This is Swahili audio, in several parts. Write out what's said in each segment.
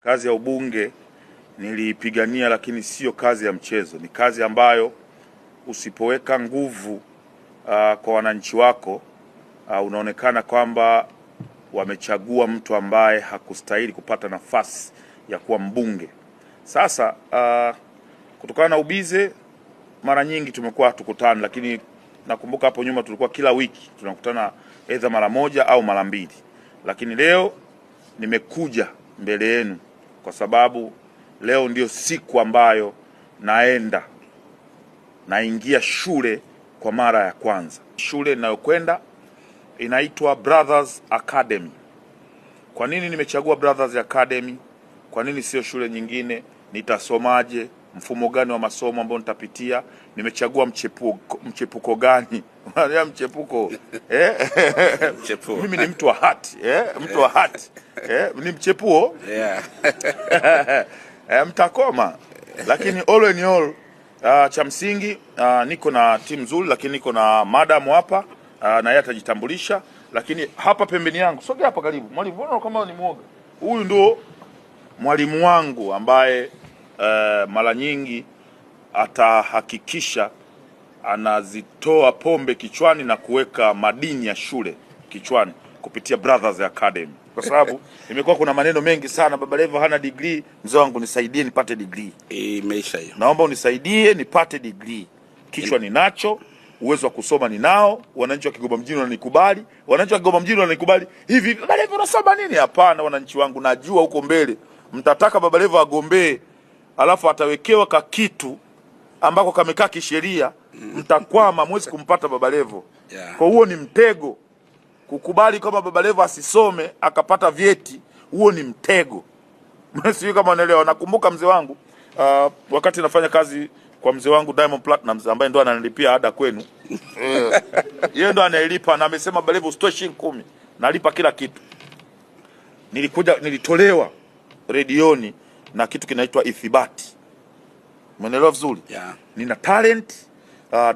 Kazi ya ubunge niliipigania, lakini sio kazi ya mchezo. Ni kazi ambayo usipoweka nguvu kwa wananchi wako unaonekana kwamba wamechagua mtu ambaye hakustahili kupata nafasi ya kuwa mbunge. Sasa kutokana na ubize, mara nyingi tumekuwa tukutana, lakini nakumbuka hapo nyuma tulikuwa kila wiki tunakutana aidha mara moja au mara mbili, lakini leo nimekuja mbele yenu kwa sababu leo ndio siku ambayo naingia shule kwa mara ya kwanza. Shule ninayokwenda inaitwa Brothers Academy. Kwa nini nimechagua Brothers Academy? Kwa nini sio shule nyingine? Nitasomaje? Mfumo gani wa masomo ambao nitapitia? Nimechagua mchepuko gani? Mchepuko mimi ni mtu wa hati mtu wa hati ni mchepuo mtakoma, lakini all in all cha msingi niko na timu nzuri, lakini niko na madam hapa na yeye atajitambulisha. Lakini hapa pembeni yangu, sogea hapa karibu mwalimu, unaona kama ni muoga. Huyu ndo mwalimu wangu ambaye mara nyingi atahakikisha anazitoa pombe kichwani na kuweka madini ya shule kichwani kupitia Brothers Academy, kwa sababu imekuwa kuna maneno mengi sana, Baba Levo hana degree. Mzee wangu nisaidie nipate degree. Imeisha hiyo. Naomba unisaidie nipate degree. Kichwa ninacho, uwezo wa kusoma ninao, wananchi wa Kigoma mjini wananikubali, wananchi wa Kigoma mjini wananikubali. Hivi Baba Levo unasoma nini? Hapana wananchi wangu, najua huko mbele mtataka Baba Levo agombee, alafu atawekewa kakitu ambako kamekaa kisheria, mtakwama, mwezi kumpata Baba Levo. Kwa huo ni mtego. Kukubali kama Baba Levo asisome akapata vyeti, huo ni mtego. Sio kama unaelewa. Nakumbuka mzee wangu wakati nafanya kazi kwa mzee wangu Diamond Platnumz ambaye ndo ananilipia ada kwenu. Yeye ndo anayelipa, na amesema Baba Levo usitoe shilingi 10, nalipa kila kitu. Nilitolewa redioni na kitu kinaitwa ithibati. Umeelewa vizuri? Nina talent.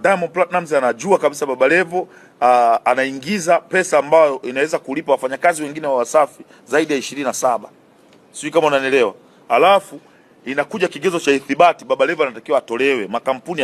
Diamond Platnumz anajua kabisa Baba Levo anaingiza pesa ambayo inaweza kulipa wafanyakazi wengine wa Wasafi zaidi ya 27. Sio kama unanielewa. Alafu inakuja kigezo cha ithibati, Baba Levo anatakiwa atolewe. Makampuni